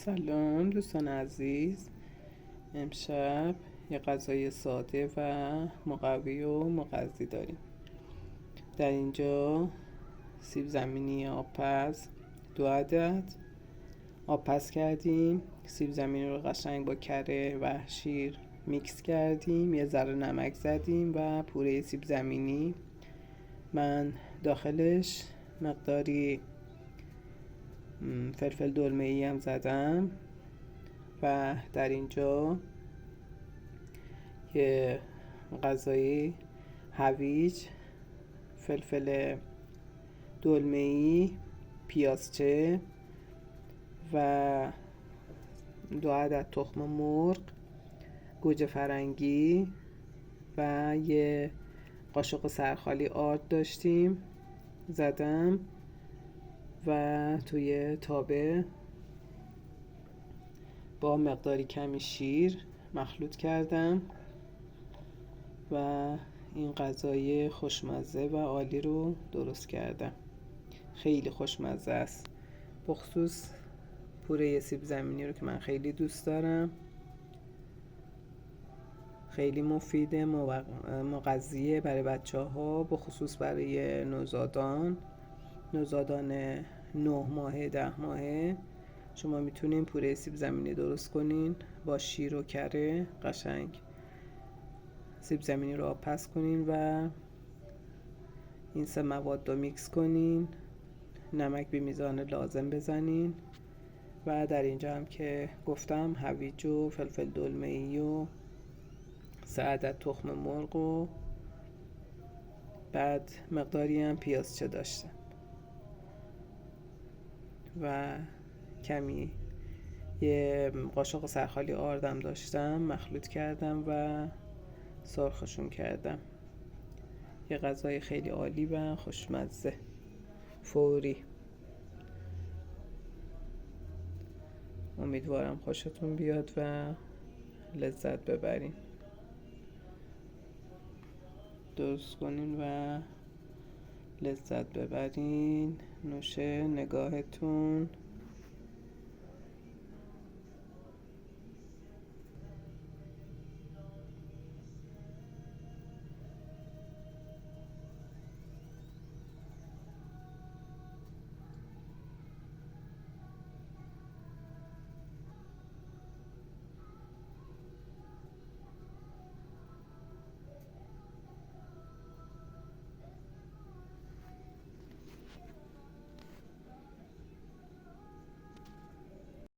سلام دوستان عزیز. امشب یه غذای ساده و مقوی و مغذی داریم. در اینجا سیب زمینی آبپز 2 عدد آبپز کردیم. سیب زمینی رو قشنگ با کره و شیر میکس کردیم، یه ذره نمک زدیم و پوره سیب زمینی. من داخلش مقداری فلفل دلمه‌ای هم زدم و در اینجا یه غذای هویج، فلفل دلمه‌ای، پیازچه و 2 عدد تخم مرغ، گوجه فرنگی و یه قاشق سرخالی آرد داشتیم زدم و توی تابه با مقداری کمی شیر مخلوط کردم و این غذای خوشمزه و عالی رو درست کردم. خیلی خوشمزه است، بخصوص پوره سیب زمینی رو که من خیلی دوست دارم. خیلی مفیده، مغذیه برای بچه ها، بخصوص برای نوزادان 9 ماهه 10 ماهه. شما میتونین پوره سیب زمینی درست کنین با شیر و کره. قشنگ سیب زمینی رو آبپز کنین و این 3 مواد رو میکس کنین، نمک به میزان لازم بزنین و در اینجا هم که گفتم هویج و فلفل دلمه‌ای و 3 عدد تخم مرغ و بعد مقداری هم پیازچه داشتم و کمی یه قاشق سرخالی آردم داشتم، مخلوط کردم و سرخشون کردم. یه غذای خیلی عالی و خوشمزه فوری. امیدوارم خوشتون بیاد و لذت ببرین. درست کنین و لذت ببرین. نوش نگاهتون.